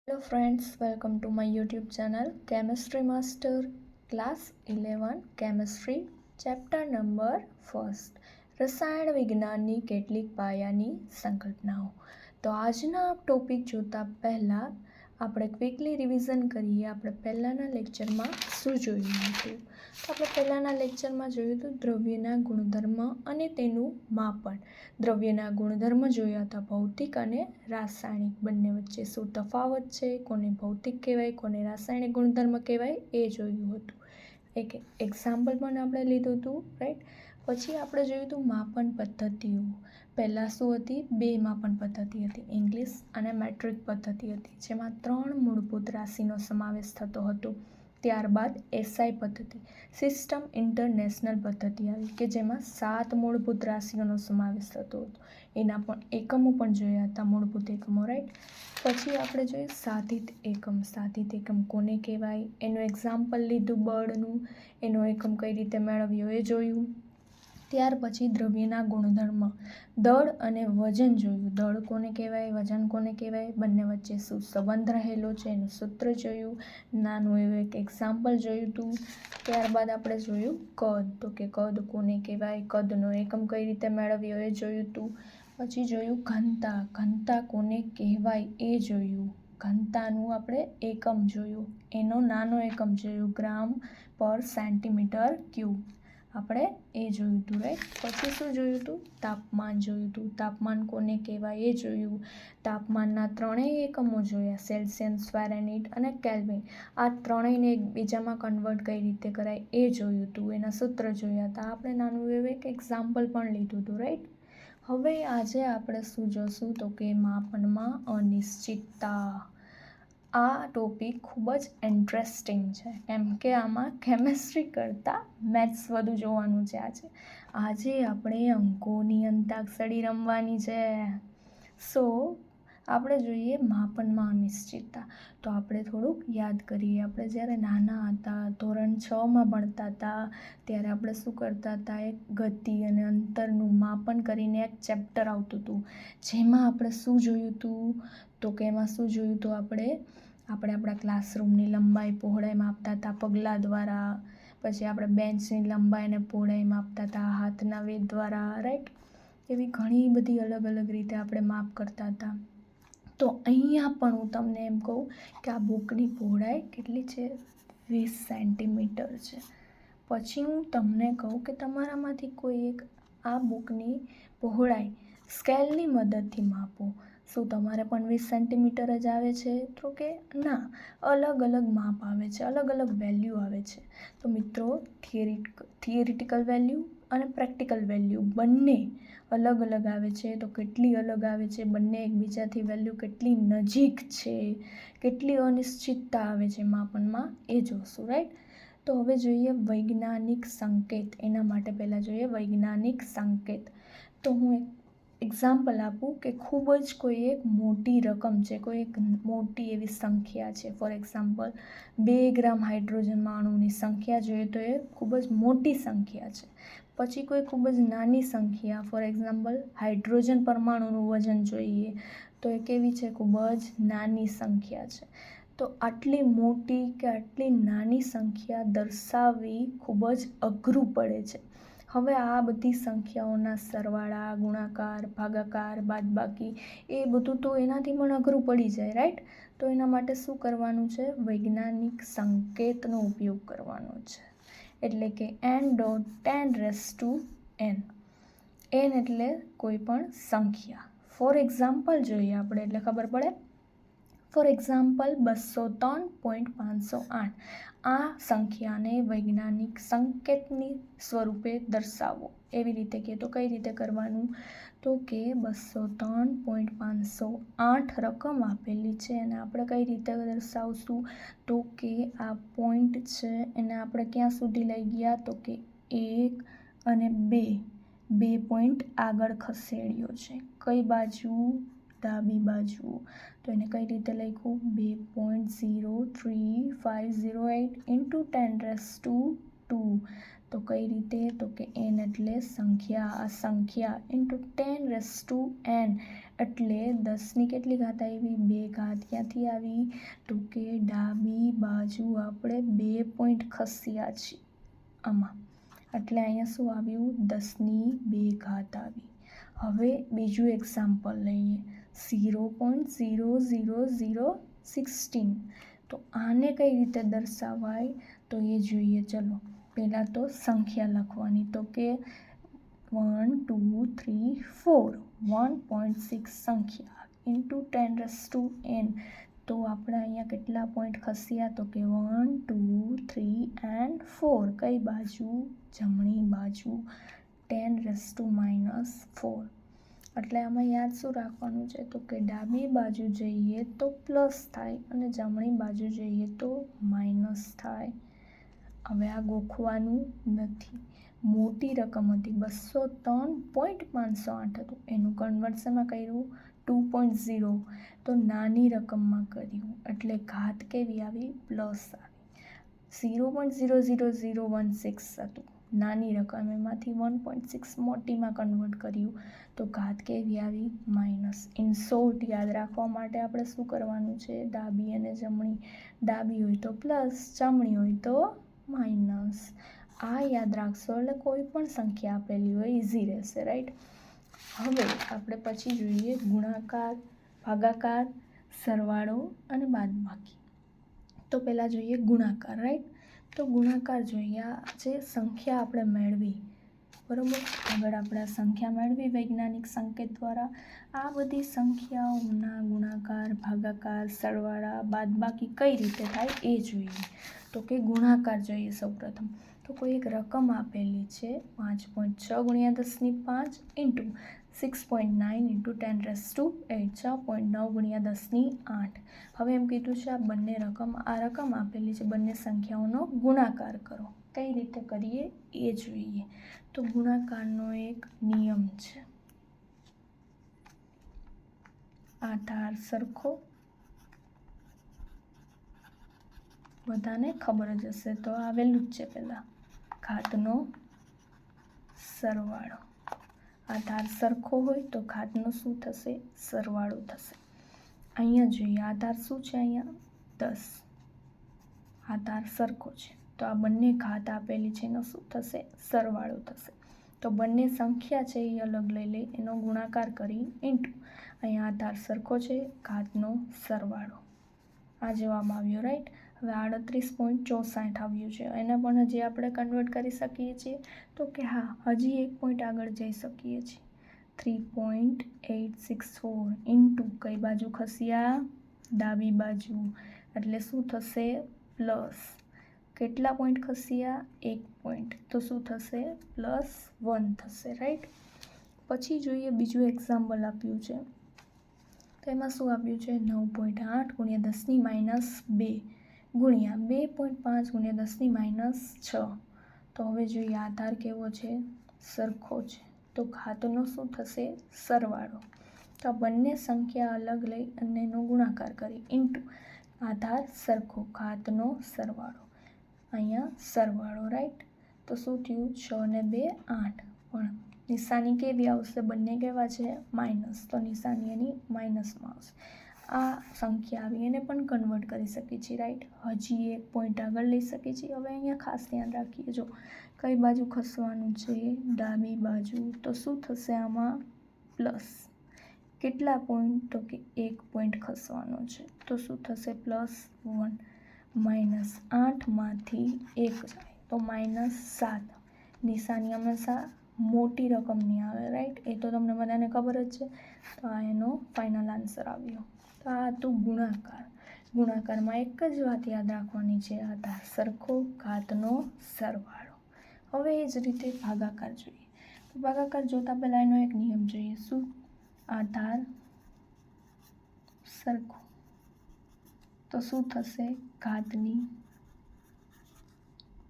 Hello friends, welcome to my YouTube channel Chemistry Master Class 11 Chemistry Chapter number 1 રસાયણ વિજ્ઞાનની કેટલીક પાયાની સંકલ્પનાઓ. તો આજના ટોપિક જોતા પહેલાં આપણે ક્વિકલી રિવિઝન કરીએ. આપણે પહેલાંના લેક્ચરમાં શું જોયું હતું? તો આપણે પહેલાંના લેક્ચરમાં જોયું હતું દ્રવ્યના ગુણધર્મ અને તેનું માપન. દ્રવ્યના ગુણધર્મ જોયા હતા ભૌતિક અને રાસાયણિક, બંને વચ્ચે શું તફાવત છે, કોને ભૌતિક કહેવાય, કોને રાસાયણિક ગુણધર્મ કહેવાય એ જોયું હતું. એક એક્ઝામ્પલ પણ આપણે લીધું હતું, રાઈટ. પછી આપણે જોયું હતું માપન પદ્ધતિઓ. પહેલાં શું હતી? બે માપન પદ્ધતિ હતી, ઇંગ્લિશ અને મેટ્રિક પદ્ધતિ હતી, જેમાં 3 મૂળભૂત રાશિનો સમાવેશ થતો હતો. ત્યારબાદ એસઆઈ પદ્ધતિ, સિસ્ટમ ઇન્ટરનેશનલ પદ્ધતિ આવી, કે જેમાં 7 મૂળભૂત રાશિઓનો સમાવેશ થતો હતો. એના પણ એકમો પણ જોયા હતા, મૂળભૂત એકમો, રાઈટ. પછી આપણે જોઈએ સાધિત એકમ. સાધિત એકમ કોને કહેવાય એનું એક્ઝામ્પલ લીધું, બળનું. એનો એકમ કઈ રીતે મેળવ્યો એ જોયું. ત્યાર પછી દ્રવ્યના ગુણધર્મ, દળ અને વજન જોયું. દળ કોને કહેવાય, વજન કોને કહેવાય, બંને વચ્ચે શું સંબંધ રહેલો છે એનું સૂત્ર જોયું. નાનું એવું એક એક્ઝામ્પલ જોયું હતું. ત્યારબાદ આપણે જોયું કદ. તો કે કદ કોને કહેવાય, કદનો એકમ કઈ રીતે મેળવ્યો એ જોયું હતું. પછી જોયું ઘનતા. ઘનતા કોને કહેવાય એ જોયું. ઘનતાનું આપણે એકમ જોયું, એનો નાનો એકમ જોયું, ગ્રામ પર સેન્ટીમીટર ક્યુબ. આપણે એ જોયું હતું, રાઈટ. પછી શું જોયું હતું? તાપમાન જોયું હતું. તાપમાન કોને કહેવાય એ જોયું. તાપમાનના ત્રણેય એકમો જોયા, સેલ્સિયસ, ફેરનહીટ અને કેલ્વિન. આ ત્રણેયને એકબીજામાં કન્વર્ટ કઈ રીતે કરાય એ જોયું હતું, એના સૂત્ર જોયા હતા. આપણે નાનું એવું એક એક્ઝામ્પલ પણ લીધું હતું, રાઈટ. હવે આજે આપણે શું જોશું? તો કે માપનમાં અનિશ્ચિતતા. આ ટોપિક ખૂબ જ ઇન્ટરેસ્ટિંગ છે, કેમ કે આમાં કેમેસ્ટ્રી કરતાં મેથ્સ વધુ જોવાનું છે. આજે આપણે અંકોની અંતાક્ષરી રમવાની છે. સો આપણે જોઈએ માપનમાં અનિશ્ચિતતા. તો આપણે થોડુંક યાદ કરીએ. આપણે જ્યારે નાના હતા, ધોરણ 6માં ભણતા હતા, ત્યારે આપણે શું કરતા હતા? એક ગતિ અને અંતરનું માપન કરીને એક ચેપ્ટર આવતું હતું, જેમાં આપણે શું જોયું હતું? તો કે એમાં શું જોયું હતું? આપણે આપણા ક્લાસરૂમની લંબાઈ પહોળાઈ માપતા હતા પગલાં દ્વારા. પછી આપણે બેન્ચની લંબાઈ અને પહોળાઈ માપતા હતા હાથના વેદ દ્વારા, રાઈટ. એવી ઘણી બધી અલગ અલગ રીતે આપણે માપ કરતા હતા. તો અહીંયા પણ હું તમને એમ કહું કે આ બુકની પહોળાઈ કેટલી છે? 20 સેન્ટીમીટર છે. પછી હું તમને કહું કે તમારામાંથી કોઈ એક આ બુકની પહોળાઈ સ્કેલની મદદથી માપો. શું તમારે પણ 20 સેન્ટીમીટર જ આવે છે? તો કે ના, અલગ અલગ માપ આવે છે, અલગ અલગ વેલ્યુ આવે છે. તો મિત્રો, થિયરિટિકલ વેલ્યુ અને પ્રેક્ટિકલ વેલ્યુ બંને અલગ અલગ આવે છે. તો કેટલી અલગ આવે છે બંને એકબીજાથી, વેલ્યુ કેટલી નજીક છે, કેટલી અનિશ્ચિતતા આવે છે માપનમાં, એ જોશું, રાઈટ. તો હવે જોઈએ વૈજ્ઞાનિક સંકેત. એના માટે પહેલાં જોઈએ વૈજ્ઞાનિક સંકેત. તો હું એક એક્ઝામ્પલ આપું કે ખૂબ જ કોઈ એક મોટી રકમ છે, કોઈ એક મોટી એવી સંખ્યા છે. ફોર એક્ઝામ્પલ 2 ગ્રામ હાઇડ્રોજનમાં અણુની સંખ્યા જોઈએ તો એ ખૂબ જ મોટી સંખ્યા છે. પછી કોઈ ખૂબ જ નાની સંખ્યા, ફોર એક્ઝામ્પલ હાઇડ્રોજન પરમાણુનું વજન જોઈએ તો એ કેવી છે? ખૂબ જ નાની સંખ્યા છે. તો આટલી મોટી કે આટલી નાની સંખ્યા દર્શાવવી ખૂબ જ અઘરું પડે છે. હવે આ બધી સંખ્યાઓના સરવાળા, ગુણાકાર, ભાગાકાર, બાદબાકી એ બધું તો એનાથી પણ અઘરું પડી જાય, રાઈટ. તો એના માટે શું કરવાનું છે? વૈજ્ઞાનિક સંકેતનો ઉપયોગ કરવાનો છે. એટલે કે n.10⁻n. n એટલે કોઈ પણ સંખ્યા. ફોર એક્ઝામ્પલ જોઈએ આપણે એટલે ખબર પડે. For example 203.508. આ સંખ્યાને વૈજ્ઞાનિક સંકેતની સ્વરૂપે દર્શાવો. એવી રીતે કે તો કઈ રીતે કરવાનું? તો કે 203.508 રકમ આપેલી છે અને આપણે કઈ રીતે દર્શાવશું? તો કે આ પોઈન્ટ છે એને આપણે ક્યાં સુધી લઈ ગયા? તો કે 1 અને 2 પોઈન્ટ આગળ ખસેડ્યો છે. કઈ બાજુ? ડાબી બાજુ. તો એને કઈ રીતે લખ્યું? 2.03508 × 10⁻². તો કઈ રીતે? તો કે n એટલે સંખ્યા, આ સંખ્યા × 10⁻n એટલે 10ની કેટલી ઘાત આવી? 2 ઘાત. ક્યાંથી આવી? તો કે ડાબી બાજુ આપણે 2 પોઈન્ટ ખસ્યા છે આમાં, એટલે અહીંયા શું આવ્યું? 10ની 2 ઘાત આવી. હવે બીજું એક્ઝામ્પલ લઈએ, 0.00016. તો આને કઈ રીતે દર્શાવાય તો એ જોઈએ. ચલો પહેલાં તો સંખ્યા લખવાની, તો કે 1 2 3 4 1.6 સંખ્યા ઇન્ટુ 10n. તો આપણે અહીંયા કેટલા પોઈન્ટ ખસ્યા? તો કે 1 2 3 and 4. કઈ બાજુ? જમણી બાજુ 10⁻⁻4. એટલે આમાં યાદ શું રાખવાનું છે? તો કે ડાબી બાજુ જઈએ તો પ્લસ થાય અને જમણી બાજુ જઈએ તો માઇનસ થાય. હવે આ ગોખવાનું નથી. મોટી રકમ હતી 203.508 હતું, એનું કન્વર્સનમાં કર્યું 2.0. તો નાની રકમમાં કર્યું એટલે ઘાત કેવી આવી? પ્લસ આવી. 0.00016 હતું નાની રકમ, એમાંથી 1.6 મોટીમાં કન્વર્ટ કર્યું તો ઘાત કેવી આવી? માઇનસ. ઇન શોર્ટ યાદ રાખવા માટે આપણે શું કરવાનું છે? ડાબી અને જમણી, ડાબી હોય તો પ્લસ, જમણી હોય તો માઇનસ. આ યાદ રાખશો એટલે કોઈ પણ સંખ્યા આપેલી હોય ઇઝી રહેશે, રાઈટ? હવે આપણે પછી જોઈએ ગુણાકાર, ભાગાકાર, સરવાળો અને બાદબાકી. તો પહેલાં જોઈએ ગુણાકાર, રાઈટ? તો ગુણાકાર જોઈએ. આ જે સંખ્યા આપણે મેળવી, બરાબર, આગળ આપણે આ સંખ્યા મેળવી વૈજ્ઞાનિક સંકેત દ્વારા. આ બધી સંખ્યાઓના ગુણાકાર, ભાગાકાર, સરવાળા, બાદબાકી કઈ રીતે થાય એ જોઈએ. તો કે ગુણાકાર જોઈએ સૌપ્રથમ. તો કોઈ એક રકમ આપેલી છે 5.6 × 10⁵ ઇન્ટુ 6.9 × 10⁸ 6.9 × 10⁸. હવે એમ કીધું છે આ રકમ આપેલી છે, બંને સંખ્યાઓનો ગુણાકાર કરો. કઈ રીતે કરીએ એ જોઈએ. તો ગુણાકારનો એક નિયમ છે, આધાર સરખો, બધાને ખબર જ હશે, તો આવેલું જ છે પહેલાં, ઘાતનો સરવાળો. આધાર સરખો હોય તો ઘાતનો શું થશે? સરવાળો થશે. અહીંયા જોઈએ આધાર શું છે? અહીંયા 10. આધાર સરખો છે તો આ બંને ઘાત આપેલી છે એનો શું થશે? સરવાળો થશે. તો બંને સંખ્યા છે એ અલગ લઈ લઈ, એનો ગુણાકાર કરી ઇન્ટુ અહીંયા આધાર સરખો છે, ઘાતનો સરવાળો. આ જવાબ આવ્યો, રાઈટ? હવે 38.64 આવ્યું છે, એને પણ હજી આપણે કન્વર્ટ કરી શકીએ છીએ. તો કે હા, હજી એક પોઈન્ટ આગળ જઈ શકીએ છીએ. 3.864 ઇન્ટુ કઈ બાજુ ખસ્યા? ડાબી બાજુ, એટલે શું થશે? પ્લસ. કેટલા પોઈન્ટ ખસ્યા? 1 પોઈન્ટ, તો શું થશે? +1 થશે, રાઈટ? પછી જોઈએ બીજું એક્ઝામ્પલ આપ્યું છે. તો એમાં શું આપ્યું છે? 9.8 × 10⁻2 ગુણ્યા 2.5 × 10⁻6. તો હવે જોઈએ આધાર કેવો છે? સરખો છે, તો ઘાતનો શું થશે? સરવાળો. તો આ બંને સંખ્યા અલગ લઈ અને એનો ગુણાકાર કરી ઇન્ટુ આધાર સરખો, ઘાતનો સરવાળો. અહીંયા સરવાળો, રાઈટ? તો શું થયું? 6 ને 2 8. પણ નિશાની કેવી આવશે? બંને કેવા છે? માઇનસ, તો નિશાની એની માઇનસમાં આવશે. આ સંખ્યા આવી, એને પણ કન્વર્ટ કરી શકીએ છીએ, રાઈટ? હજી એક પોઈન્ટ આગળ લઈ શકીએ છીએ. હવે અહીંયા ખાસ ધ્યાન રાખીએ, જો કઈ બાજુ ખસવાનું છે? ડાબી બાજુ. તો શું થશે આમાં? પ્લસ. કેટલા પોઈન્ટ? તો કે 1 પોઈન્ટ ખસવાનો છે, તો શું થશે? +1. -8માંથી 1 જાય તો -7. નિશાની હંમેશા મોટી રકમની આવે, રાઈટ? એ તો તમને બધાને ખબર જ છે. તો આ એનો ફાઇનલ આન્સર આવ્યો. તો આ હતું ગુણાકાર. ગુણાકારમાં એક જ વાત યાદ રાખવાની છે, આધાર સરખો, ઘાતનો સરવાળો. હવે એ જ રીતે ભાગાકાર જોઈએ. તો ભાગાકાર જોતા પહેલાં એનો એક નિયમ જોઈએ. શું? આધાર સરખો, તો શું થશે? ઘાતની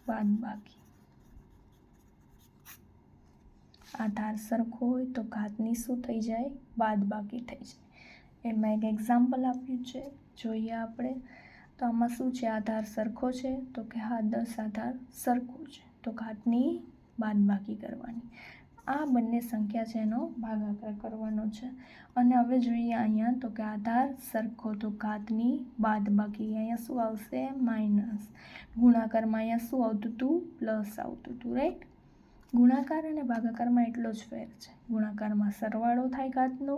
બાદબાકી. આધાર સરખો હોય તો ઘાતની શું થઈ જાય? બાદબાકી થઈ જાય. એમાં એક એક્ઝામ્પલ આપ્યું છે, જોઈએ આપણે. તો આમાં શું છે? આધાર સરખો છે, તો કે હા 10 આધાર સરખો છે, તો ઘાતની બાદબાકી કરવાની. આ બંને સંખ્યા છે એનો ભાગાકાર કરવાનો છે. અને હવે જોઈએ અહીંયા તો કે આધાર સરખો તો ઘાતની બાદબાકી, અહીંયા શું આવશે માઇનસ, ગુણાકારમાં અહીંયા શું આવતું હતું પ્લસ આવતું હતું, રાઈટ. ગુણાકાર અને ભાગાકારમાં એટલો જ ફેર છે, ગુણાકારમાં સરવાળો થાય ઘાતનો,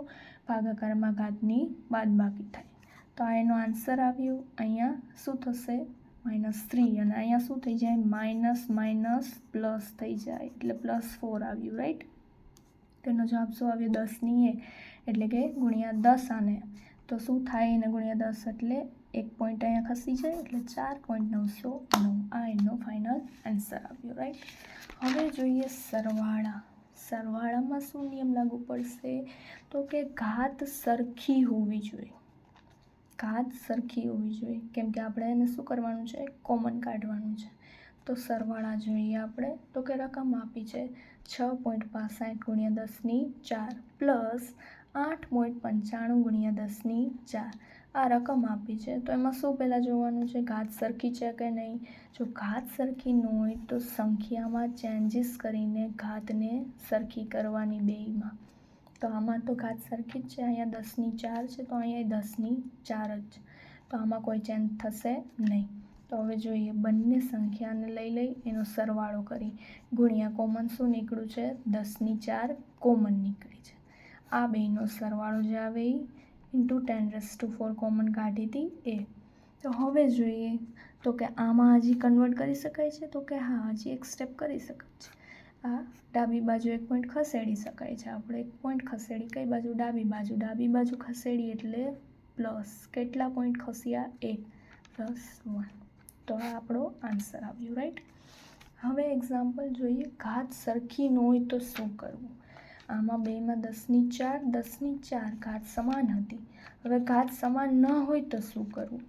ભાગાકારમાં ઘાતની બાદબાકી થાય. તો આ એનો આન્સર આવ્યો. અહીંયા શું થશે -3 અને અહીંયા શું થઈ જાય માઇનસ માઇનસ પ્લસ થઈ જાય એટલે +4 આવ્યું, રાઈટ. તેનો જવાબ શું આવ્યો 10 એટલે કે ગુણ્યા 10 આને તો શું થાય એને ગુણ્યા 10 એટલે 1 પોઈન્ટ અહીંયા ખસી જાય એટલે 4.909 આ એનો ફાઇનલ આન્સર આવ્યો, રાઈટ. હવે જોઈએ સરવાળા. સરવાળામાં શું નિયમ લાગુ પડશે તો કે ઘાત સરખી હોવી જોઈએ, ઘાત સરખી હોવી જોઈએ, કેમ કે આપણે એને શું કરવાનું છે કોમન કાઢવાનું છે. તો સરવાળા જોઈએ આપણે તો કે રકમ આપી છે 6.65 ગુણ્યા 10⁴ પ્લસ 8.95 ગુણ્યા 10⁴. આ રકમ આપી છે તો એમાં શું પહેલાં જોવાનું છે ઘાત સરખી છે કે નહીં. જો ઘાત સરખી ન હોય તો સંખ્યામાં ચેન્જીસ કરીને ઘાતને સરખી કરવાની બેયમાં. તો આમાં તો ઘાત સરખી જ છે, અહીંયા 10⁴ છે તો અહીંયા 10⁴ જ, તો આમાં કોઈ ચેન્જ થશે નહીં. તો હવે જોઈએ બંને સંખ્યાને લઈ એનો સરવાળો કરી ગુણ્યા કોમન શું નીકળ્યું છે 10⁴ કોમન નીકળી છે. આ બેયનો સરવાળો જે આવે એ × 10⁴ કોમન કાઢી હતી એ. તો હવે જોઈએ તો કે આમાં હજી કન્વર્ટ કરી શકાય છે તો કે હા હજી એક સ્ટેપ કરી શકાય છે. આ ડાબી બાજુ 1 પોઈન્ટ ખસેડી શકાય છે, આપણે 1 પોઈન્ટ ખસેડી કઈ બાજુ ડાબી બાજુ ખસેડી એટલે પ્લસ કેટલા પોઈન્ટ ખસ્યા 1 + 1. તો આ આપણો આન્સર આવ્યો, રાઈટ. હવે એક્ઝામ્પલ જોઈએ ઘાત સરખી ન હોય તો શું કરવું. આમાં બેમાં 10⁴ 10⁴ ઘાત સમાન હતી. હવે ઘાત સમાન ન હોય તો શું કરવું.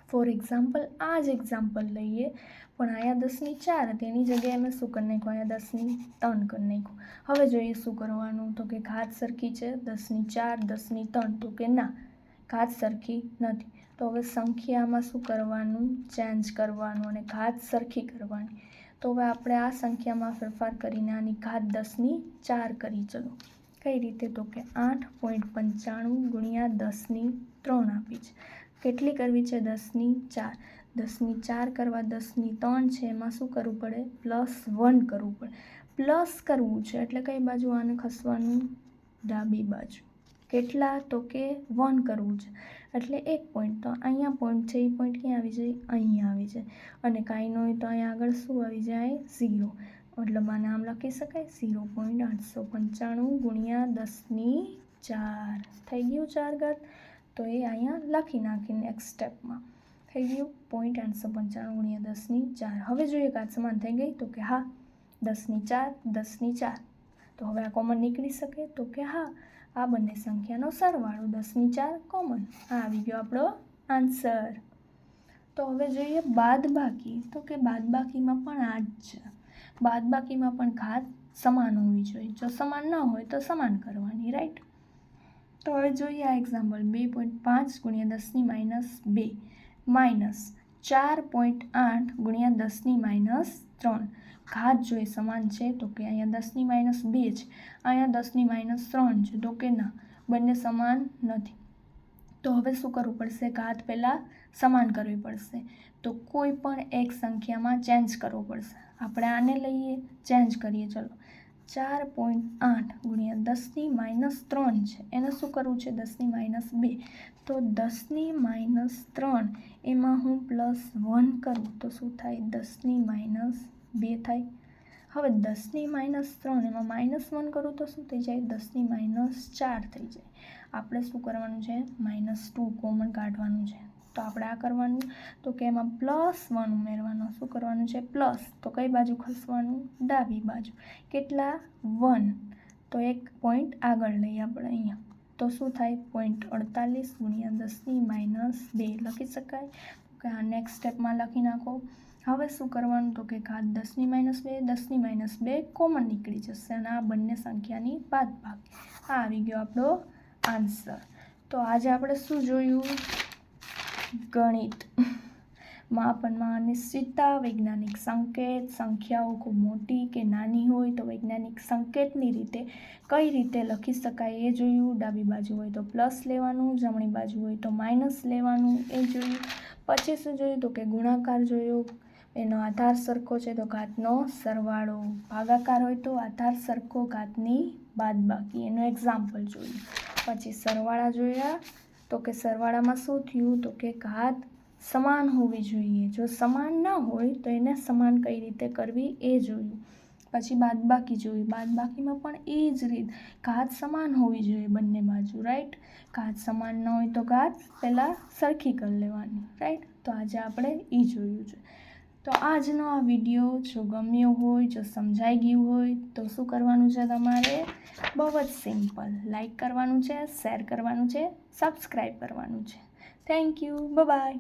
ફોર એક્ઝામ્પલ આ જ એક્ઝામ્પલ લઈએ પણ અહીંયા 10⁴ હતી એની જગ્યાએ અમે શું કરી નાખ્યું અહીંયા 10⁴ કરી નાખ્યું. હવે જોઈએ શું કરવાનું તો કે ઘાત સરખી છે 10⁴ 10⁴ તો કે ના ઘાત સરખી નથી. તો હવે સંખ્યામાં શું કરવાનું ચેન્જ કરવાનું અને ઘાત સરખી કરવાની. તો હવે આપણે આ સંખ્યામાં ફેરફાર કરીને આની ઘાત 10⁴ કરી. ચલો કઈ રીતે તો કે 8.95 ગુણ્યા 10⁻³ આપી છે. કેટલી કરવી છે 10⁴ 10⁴ કરવા 10⁻³ છે એમાં શું કરવું પડે +1 કરવું પડે. પ્લસ કરવું છે એટલે કઈ બાજુ આને ખસવાનું ડાબી બાજુ. કેટલા તો કે 1 કરવું છે એટલે 1 પોઈન્ટ. તો અહીંયા પોઈન્ટ છે એ પોઈન્ટ ક્યાં આવી જાય અહીંયા આવી જાય અને કાંઈ ન હોય તો અહીંયા આગળ શું આવી જાય 0. મતલબ આને આમ લખી શકાય 0.895 ગુણ્યા 10⁴ થઈ ગયું 4 ઘાત. તો એ અહીંયા લખી નાખીને નેક્સ્ટ સ્ટેપમાં થઈ ગયું 0.895 ગુણ્યા 10⁴. હવે જોઈએ ઘાત સમાન થઈ ગઈ તો કે હા 10⁴ 10⁴. તો હવે આ કોમન નીકળી શકે તો કે હા આ બંને સંખ્યાનો સરવાળો 10⁴ કોમન. આ આવી ગયો આપણો આન્સર. તો હવે જોઈએ બાદબાકી. તો કે બાદબાકીમાં પણ આ જ છે. બાદબાકીમાં પણ ઘાત સમાન હોવી જોઈએ. જો સમાન ન હોય તો સમાન કરવાની, રાઈટ. તો હવે જોઈએ આ એક્ઝામ્પલ 2.5 ગુણ્યા 10⁻² માઇનસ 4.8 ગુણ્યા 10⁻³ ઘાત જોઈએ સમાન છે તો કે અહીંયા 10⁻² છે અહીંયા 10⁻³ છે તો કે ના બંને સમાન નથી. તો હવે શું કરવું પડશે ઘાત પહેલાં સમાન કરવી પડશે. તો કોઈ પણ એક સંખ્યામાં ચેન્જ કરવો પડશે. આપણે આને લઈએ ચેન્જ કરીએ. ચલો 4.8 ગુણ્યા 10⁻³ છે એને શું કરવું છે 10⁻². તો 10⁻³ એમાં હું +1 કરું તો શું થાય 10⁻² થાય. હવે 10⁻³ એમાં -1 કરું તો શું થઈ જાય 10⁻4 થઈ જાય. આપણે શું કરવાનું છે -2 કોમન કાઢવાનું છે. તો આપણે આ કરવાનું તો કે એમાં +1 ઉમેરવાનું. શું કરવાનું છે પ્લસ. તો કઈ બાજુ ખસવાનું ડાબી બાજુ. કેટલા 1. તો 1 પોઈન્ટ આગળ લઈએ આપણે અહીંયા. તો શું થાય 0.48 ગુણ્યા 10⁻² લખી શકાય. કે આ નેક્સ્ટ સ્ટેપમાં લખી નાખો. હવે શું કરવાનું તો કે ઘાત 10⁻², કોમન નીકળી જશે અને આ બંને સંખ્યાની બાદબાકી. આ આવી ગયો આપણો આન્સર. તો આજે આપણે શું જોયું ગણિત. માપનમાં અનિશ્ચિતતા, વૈજ્ઞાનિક સંકેત, સંખ્યાઓ ખૂબ મોટી કે નાની હોય તો વૈજ્ઞાનિક સંકેતની રીતે કઈ રીતે લખી શકાય એ જોયું. ડાબી બાજુ હોય તો પ્લસ લેવાનું, જમણી બાજુ હોય તો માઇનસ લેવાનું એ જોયું. પછી શું જોયું તો કે ગુણાકાર જોયો, એનો આધાર સરખો છે તો ઘાતનો સરવાળો, ભાગાકાર હોય તો આધાર સરખો ઘાતની બાદબાકી, એનું એક્ઝામ્પલ જોયું. પછી સરવાળા જોયા તો કે સરવાળામાં શું થયું તો કે ઘાત સમાન હોવી જોઈએ, જો સમાન ના હોય તો એને સમાન કઈ રીતે કરવી એ જોયું. પછી બાદબાકી જોઈ, બાદબાકીમાં પણ એ જ રીત, ઘાત સમાન હોવી જોઈએ બંને બાજુ, રાઈટ. ઘાત સમાન ન હોય તો ઘાત પહેલાં સરખી કરી લેવાની, રાઈટ. તો આજે આપણે એ જોયું છે. તો આજનો આ વિડીયો જો ગમ્યો હોય, જો સમજાઈ ગયું હોય તો શું કરવાનું છે તમારે? બહુ જ સિમ્પલ, લાઈક કરવાનું છે, શેર કરવાનું છે, સબસ્ક્રાઈબ કરવાનું છે. Thank you, by.